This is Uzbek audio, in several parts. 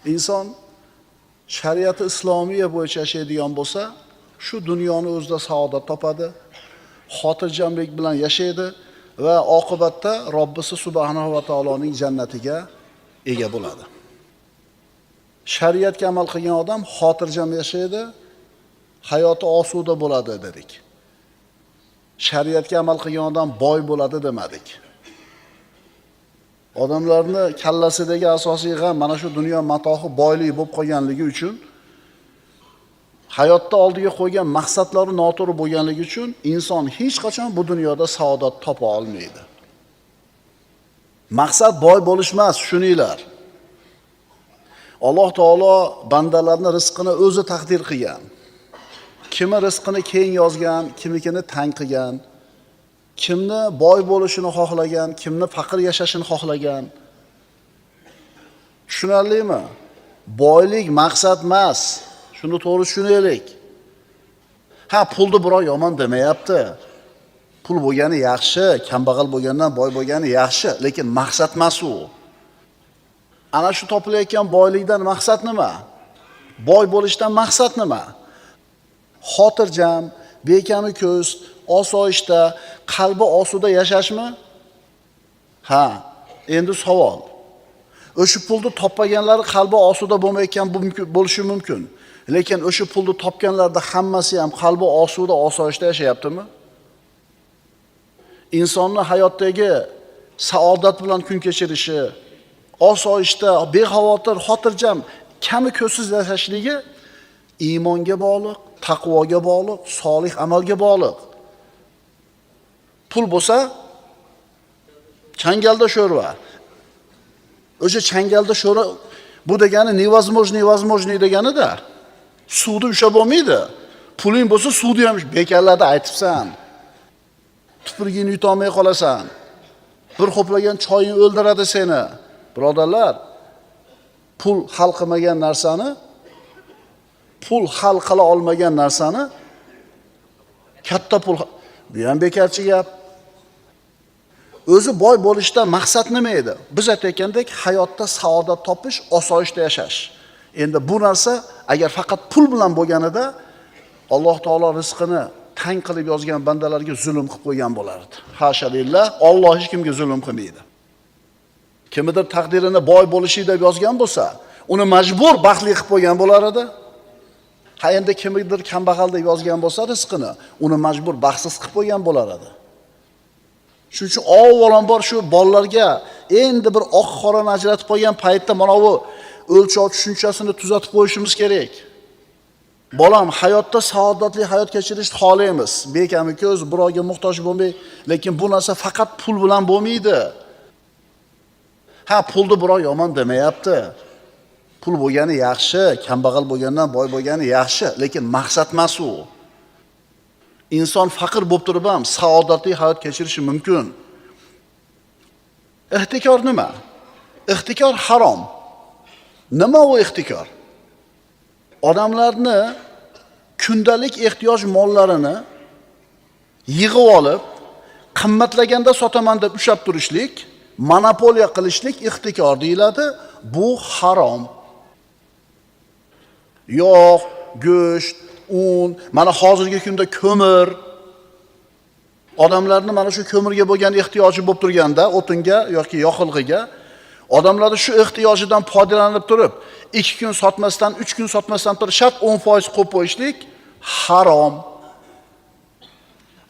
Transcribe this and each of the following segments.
inson shariati islomiya bo'yicha yashaydigan bo'lsa, shu dunyoni o'zida saodat topadi, xotirjamlik bilan yashaydi va oqibatda Robbisi subhanahu va taoloning jannatiga ega bo'ladi. Shariatga amal qilgan odam xotirjam yashaydi, hayoti osuda bo'ladi dedik. Shariatga amal qilgan odam boy bo'ladi demadik. Odamlarni kallasidagi asosiy g'am mana shu dunyo matohi boylik bo'lib qolganligi uchun, hayotda oldiga qo'ygan maqsadlari noto'g'ri bo'lganligi uchun inson hech qachon bu dunyoda saodat topa olmaydi. Maqsad boy bo'lish emas, shuninglar. Alloh taolo bandalarning rizqini o'zi taqdir qilgan. Kimi rizqini keng yozgan, kimikini tang qilgan, kimni boy bo'lishini xohlagan, kimni faqir yashashini xohlagan. Tushunarlimi? Boylik maqsad emas. Shuni to'g'ri tushunaylik. Pulni birov yomon demayapti. Pul bo'lgani yaxshi, kambag'al bo'lgandan boy bo'lgani yaxshi, lekin maqsad emas u. Ana shu topilayotgan boylikdan maqsad nima? Boy bo'lishdan maqsad nima? Xotirjam, bekami ko'z, osoyishta, qalbi osuda yashashmi? Endi savol. O'sha pulni topmaganlar qalbi osuda bo'lmayotgan bo'lishi mumkin. Lekin o'sha pulni topganlarda hammasi ham qalbi osuda, osoyishta yashayaptimi? Insonning hayotdagi saodat bilan kun kechirishi, osoyishta, bexavotir, xotirjam, kami ko'zsiz yashashligi iymonga bog'liq, taqvoga bog'liq, solih amalga bog'liq. Pul bo'lsa changalda sho'rva. O'sha changalda sho'rva bu degani невозможный degani-da. Suvni ushlab bo'lmaydi. Puling bo'lsa suvni ham bekarlarda aytibsan. Tupurgini yutolmay qolasan. Bir xo'plagan choying o'ldiradi seni. Birodarlar, pul hal qilmagan narsani, pul hal qila olmagan narsani katta pul, bu ham bekarchi gap. O'zi boy bo'lishdan maqsad nima edi? Biz aytayotgandek, hayotda saodat topish, osoyishta yashash. Endi bu narsa agar faqat pul bilan bo'lganida Alloh taolo rizqini tang qilib yozgan bandalarga zulm qilib qo'ygan bo'lardi. Hashalillah, Alloh hech kimga zulm qilmaydi. Kimdir taqdirini boy bo'lishi deb yozgan bo'lsa, uni majbur baxtli qilib qo'ygan bo'lar edi. Endi kimdir kambag'al deb yozgan bo'lsa rizqini, uni majbur baxtsiz qilib qo'ygan bo'lar edi. Shuning uchun avvalambor shu bolalarga endi bir oq qorani ajratib qo'ygan paytda mana bu o'lchov tushunchasini tuzatib qo'yishimiz kerak. Bolam, hayotda saodatli hayot kechirishni xohlaymiz. Bekami ko'z, birovga muhtoj bo'lmay, lekin bu narsa faqat pul bilan bo'lmaydi. Pulni birov yomon demayapti. Pul bo'lgani yaxshi, kambag'al bo'lgandan boy bo'lgani yaxshi, lekin maqsad emas u. Inson faqir bo'lib turib ham saodatli hayot kechirishi mumkin. Ehtikor nima? Ehtikor harom. Nima u ehtikor? Odamlarni kundalik ehtiyoj mollarini yig'ib olib, qimmatlaganda sotaman deb ushlab turishlik, monopoliya qilishlik ehtikor deyiladi. Bu harom. Yog', go'sht, un, mana hozirgi kunda ko'mir. Odamlarning mana shu ko'mirga bo'lgan ehtiyoji bo'lib turganda, o'tinga yoki yoqilg'iga, odamlar shu ehtiyojidan foydalanib turib, 2 kun sotmasdan, 3 kun sotmasdan turib shart 10% qo'yib qo'yishlik harom.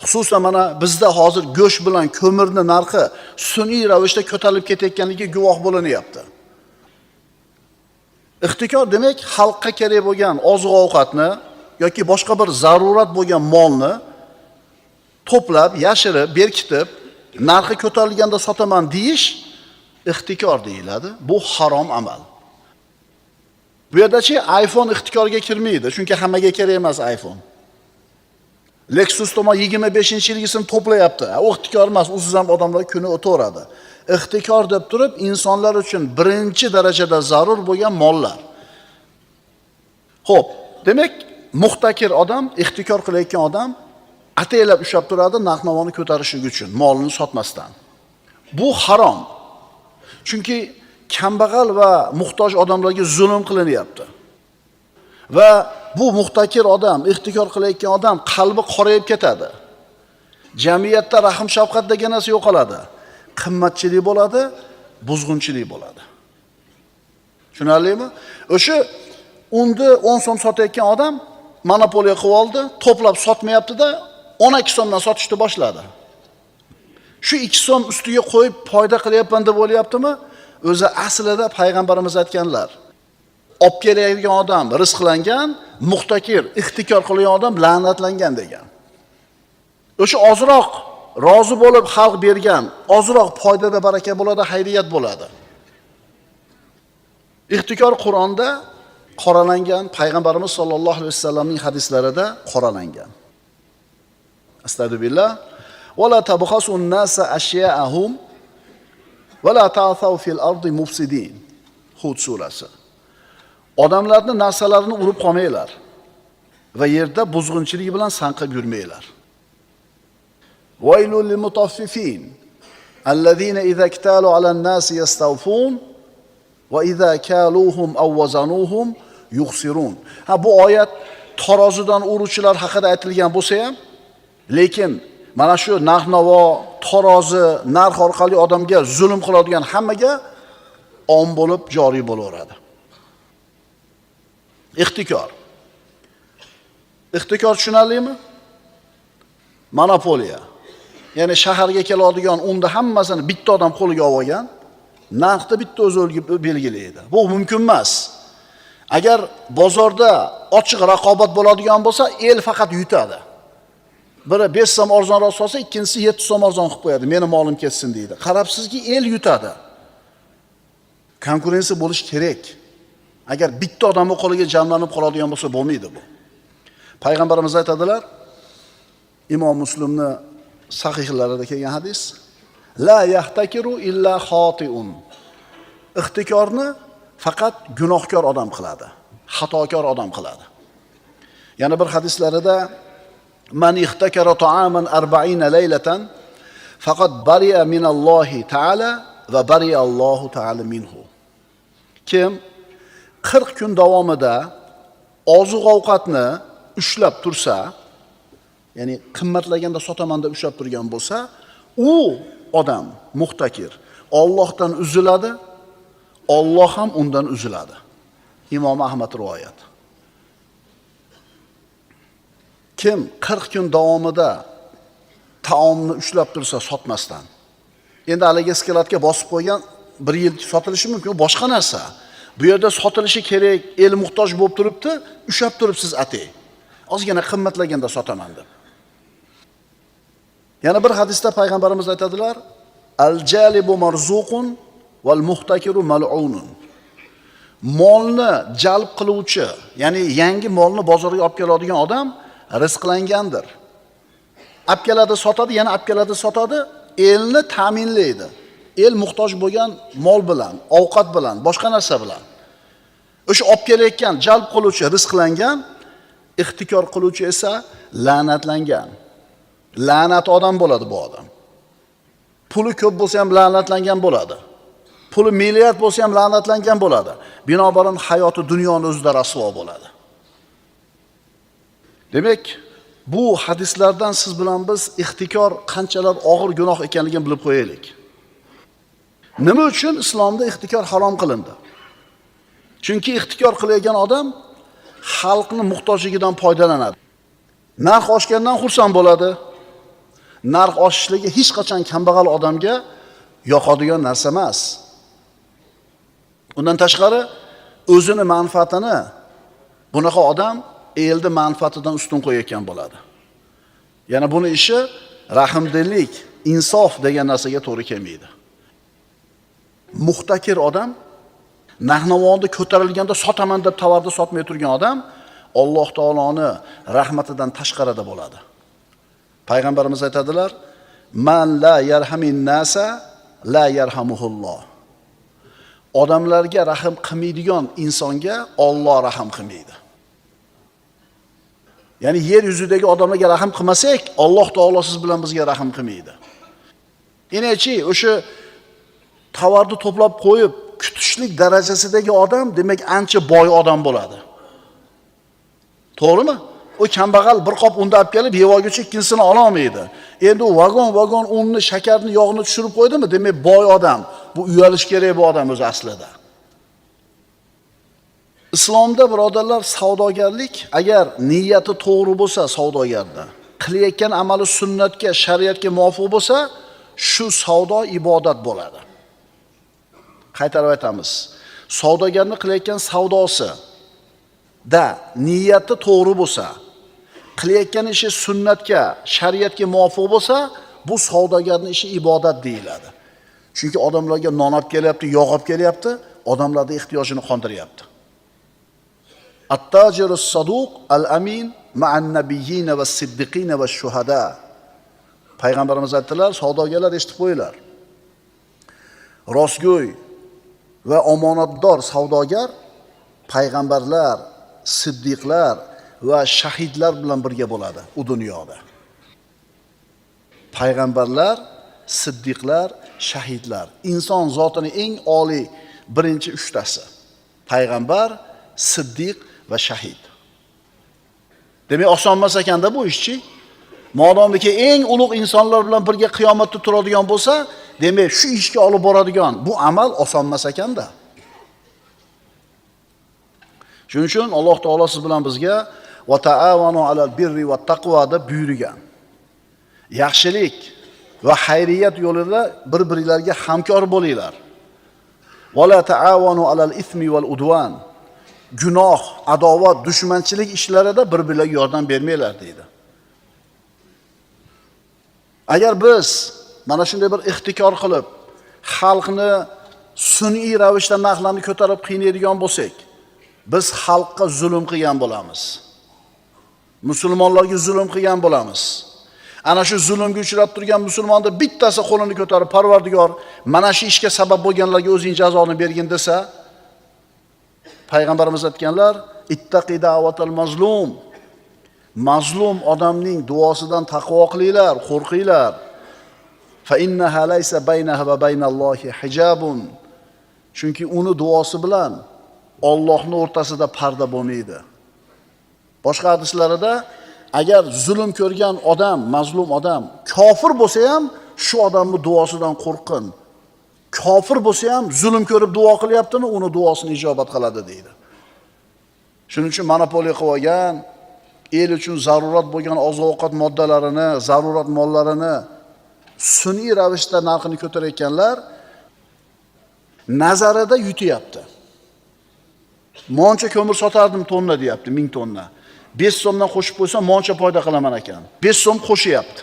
Xususan mana bizda hozir go'sht bilan ko'mirning narxi sun'iy ravishda ko'tarilib ketayotganiga guvoh bo'lanyapti. Ehtikor demak, xalqqa kerak bo'lgan oziq-ovqatni yoki boshqa bir zarurat bo'lgan molni to'plab, yashirib, berkitib, narxi ko'tarilganda sotaman deyish ehtikor deyiladi. Bu harom amal. Bu yerdachi iPhone ehtikorga kirmaydi, chunki hammaga kerak emas iPhone. Lexus tomon 25-yilgisini to'playapti. U ehtikor emas, usiz ham odamlar kuni o'taveradi. Ehtikor deb turib, insonlar uchun birinchi darajada zarur bo'lgan mollar. Xo'p, demak, muhtakir odam, ehtikor qilayotgan odam ataylab ushlab turadi narx-navoni ko'tarish uchun, molini sotmasdan. Bu harom. Chunki kambag'al va muhtoj odamlarga zulm qilinyapti. Va bu muhtakir odam, ehtikor qilayotgan odam qalbi qorayib ketadi. Jamiyatda rahim shafqat degan narsa yo'qoladi. Qimmatchilik bo'ladi, buzg'unchilik bo'ladi. Tushunarlimi? O'sha unda 10 so'm sotayotgan odam monopoliya qilib oldi, to'plab sotmayapti-da, 12 so'mdan sotishni boshladi. Shu 2 so'm ustiga qo'yib foyda qilyapman deb o'ylayaptimi? O'zi aslida payg'ambarimiz aytganlar. Olib kelayotgan odam rizqlangan, muhtakir, ixtikor qilgan odam la'natlangan degan. O'sha ozroq rozi bo'lib xalq bergan, ozroq foydada baraka bo'ladi, xayriyat bo'ladi. Ixtikor Qur'onda qoralangan, payg'ambarimiz sollallohu alayhi vasallamning hadislarida qoralangan. Astagfirullah. Va la tabkhasun nasa ashya'ahum va la ta'thaw fil ardi mufsidin. Hud surasi. Odamlarni narsalarini urib qolmanglar va yerda buzg'unchilik bilan sanqib yurmanglar. Vaylul lil mutaffifin allazina idza iktalu 'alan nasi yastawfun va idza kaluhum aw wazanuhum yukhsirun. Bu oyat tarozidan uruvchilar haqida aytilgan bo'lsa ham, lekin mana shu narx-navo, tarozi, narx orqali odamga zulm qiladigan hammaga om bo'lib joriy bo'laveradi. Ixtikor. Ixtikor tushunarlimi? Monopoliya. Ya'ni shaharga keladigan unda hammasini bitta odam qo'liga olgan, narxni bitta o'zi belgilaydi. Bu mumkin emas. Agar bozorda ochiq raqobat bo'ladigan bo'lsa, el faqat yutadi. Biri 5 so'm arzonroq solsa, ikkinchisi 7 so'm arzon qilib qo'yadi. Meni molim ketsin deydi. Qarabsizki, el yutadi. Konkurensiya bo'lish kerak. Agar bitta odamning qo'liga jamlanib qoladigan bo'lsa, bo'lmaydi bu. Payg'ambarimiz aytadilar, Imom Muslimning sahihlarida kelgan hadis, la yahtakiru illa xotiun. Ixtikorni faqat gunohkor odam qiladi, xatokor odam qiladi. Yana bir hadislarida man ihtakara ta'aman 40 laylatan faqat bariya minallohi ta'ala va bariya Allohu ta'ala minhu. Kim 40 kun davomida oziq-ovqatni ushlab tursa, ya'ni qimmatlaganda sotaman deb ushlab turgan bo'lsa, u odam muhtakir, Allohdan uziladi, Alloh ham undan uziladi. Imom Ahmad rivoyat. Kim 40 kun davomida taomni ushlab tursa sotmasdan, endi haligi eskilatga bosib qo'ygan 1 yil sotilishi mumkin, boshqa narsa. Bu yerda sotilishi kerak, el muhtoj bo'lib turibdi, ushlab turibsiz atay. Ozgina qimmatlaganda sotaman deb. Yana bir hadisda payg'ambarimiz aytadilar, al-jalibu marzuqun val muhtakiru mal'unun. Molni jalb qiluvchi, ya'ni yangi molni bozorga olib keladigan odam rizqlangandir. Olib keladi, sotadi, yana olib keladi, sotadi, elni ta'minlaydi. El muhtoj bo'lgan mol bilan, ovqat bilan, boshqa narsa bilan. O'sha olib kelayotgan jalb qiluvchi rizqlangan, ixtikor qiluvchi esa la'natlangan. La'nat odam bo'ladi bu odam. Puli ko'p bo'lsa ham la'natlangan bo'ladi. Puli milliard bo'lsa ham la'natlangan bo'ladi. Binobarin hayoti dunyoning o'zida rasvo bo'ladi. Demak, bu hadislardan siz bilan biz ixtikor qanchalar og'ir gunoh ekanligini bilib qo'yaylik. Nima uchun islomda ixtikor harom qilindi? Chunki ixtikor qilayotgan odam xalqning muhtojligidan foydalanadi. Narx oshgandan xursand bo'ladi. Narx oshishligi hech qachon kambag'al odamga yoqadigan narsa emas. Undan tashqari o'zini manfaatini bunaqa odam elning manfaatidan ustun qo'yayotgan bo'ladi. Yana buni ishi rahmdillik, insof degan narsaga to'g'ri kelmaydi. Muhtakir odam narx-navoni ko'tarilganda sotaman deb tovarni sotmay turgan odam Alloh taoloning rahmatidan tashqarida bo'ladi. Payg'ambarimiz aytadilar, man la yarhamin nasa la yarhamuhulloh. Odamlarga rahim qilmaydigan insonga Alloh rahim qilmaydi. Ya'ni yer yuzidagi odamlarga rahim qilmasak, Alloh taolo siz bilan bizga rahim qilmaydi. Enachi o'sha tovarni to'plab qo'yib kutish tushlik darajasidagi odam demak ancha boy odam bo'ladi. To'g'rimi? O kambag'al bir qop unda olib kelib yevoguncha ikkinchisini ola olmaydi. Endi u vagon unni, shakarni, yog'ni tushirib qo'ydimi? Demak boy odam. Bu uyalish kerak bu odam o'zi aslida. Islomda birodarlar savdogarlik agar niyati to'g'ri bo'lsa savdogarda, qilayotgan amali sunnatga, shariatga muvofiq bo'lsa, shu savdo ibodat bo'ladi. Qaytarib aytamiz. Savdogarning qilayotgan savdosi da niyati to'g'ri bo'lsa, qilayotgan ishi sunnatga, shariatga muvofiq bo'lsa, bu savdogarning ishi ibodat deyiladi. Chunki odamlarga non olib kelyapti, yog' olib kelyapti, odamlarning ehtiyojini qondiryapti. At-tajirus saduq al-amin ma'an nabiyyin va siddiqin va shuhada. Payg'ambarimiz aytdilar, savdogarlar eshitib qo'yinglar. Rostgo'y va omonatdor savdogar payg'ambarlar, siddiqlar va shahidlar bilan birga bo'ladi u dunyoda. Payg'ambarlar, siddiqlar, shahidlar inson zotining eng oliy birinchi uchtasi. Payg'ambar, siddiq va shahid. Demak, oson emas ekanda bu ishchi. Modomiki eng ulug' insonlar bilan birga qiyomatda turadigan bo'lsa, demak, shu ishga olib boradigan bu amal oson emas ekanda. Shuning uchun Alloh taolo siz bilan bizga va ta'avanu alal birri va taqvo deb buyurgan. Yaxshilik va xayriyat yo'lida bir-biringizga hamkor bo'linglar. Va la ta'avanu alal ismi val udwan. Gunoh, adovat, dushmanchilik ishlarida bir-biringizga yordam bermanglar deydi. Agar biz mana shunday bir ixtikor qilib, xalqni sun'iy ravishda narxlarni ko'tarib qiynaydigan bo'lsak, biz xalqqa zulm qilgan bo'lamiz. Musulmonlarga zulm qilgan bo'lamiz. Ana shu zulmga uchrab turgan musulmonning bittasi qo'lini ko'tarib, Parvardigor, mana shu ishga sabab bo'lganlarga o'zing jazoni bergin desa, payg'ambarimiz aytganlar, ittaqi da'vatal mazlum. Mazlum odamning duosidan taqvo qilinglar, qo'rqinglar. Fa innaha laysa baynaha va baynallohi hijabun. Chunki uni duosi bilan Allohning o'rtasida parda bo'lmaydi. Boshqa hadislarida agar zulm ko'rgan odam, mazlum odam kofir bo'lsa ham shu odamning duosidan qo'rqin. Kofir bo'lsa ham zulm ko'rib duo qilyaptimi, uni duosini ijobat qiladi deydi. Shuning uchun monopoliya qilib olgan, el uchun zarurat bo'lgan oziq-ovqat moddalarini, zarurat mollarini sun'iy ravishda narxini ko'tarayotganlar nazarida yutyapti. Moncha ko'mir sotardim tonna deyapti, 1000 tonna. 5 so'mdan qo'shib qo'ysam moncha foyda qilaman ekan. 5 so'm qo'shyapti.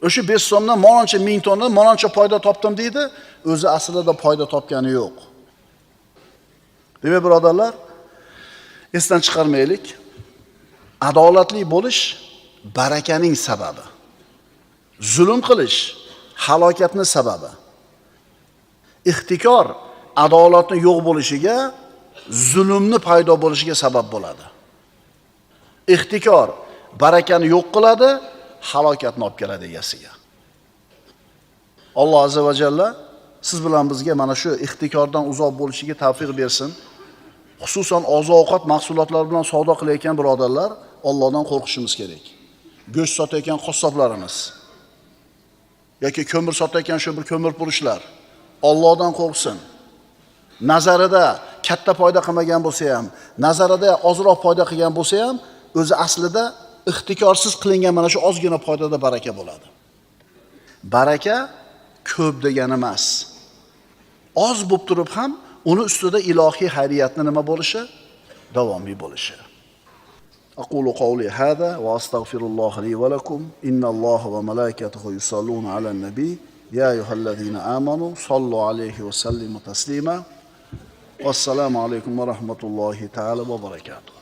O'sha 5 so'mdan moncha 1000 tonna moncha foyda topdim deydi, o'zi aslida foyda topgani yo'q. Demak, birodarlar, esdan chiqarmaylik. Adolatli bo'lish barakaning sababi. Zulm qilish halokatning sababi. Ixtikor adolatning yo'q bo'lishiga, zulmni paydo bo'lishiga sabab bo'ladi. Ixtikor barakani yo'q qiladi, halokatni olib keladi egasiga. Alloh azza va jalla siz bilan bizga mana shu ixtikordan uzoq bo'lishiga tavfiq bersin. Xususan oziq-ovqat mahsulotlari bilan savdo qilayotgan birodarlar, Allohdan qo'rqishimiz kerak. Go'sht sotayotgan qassoblarimiz yoki ko'mir sotayotgan shu bir ko'mirpurushlar Allohdan qo'rqsin. Nazarida katta foyda qilmagan bo'lsa ham, nazarida ozroq foyda qilgan bo'lsa ham, o'zi aslida ixtikorsiz qilingan mana shu ozgina foydada baraka bo'ladi. Baraka ko'p degani emas. Oz bo'lib turib ham uni ustida ilohiy xayriyatni nima bo'lishi? Davomiy bo'lishi. أقول قولي هذا وأستغفر الله لي ولكم إن الله وملائكته يصلون على النبي يا أيها الذين آمنوا صلوا عليه وسلموا تسليما والسلام عليكم ورحمة الله تعالى وبركاته.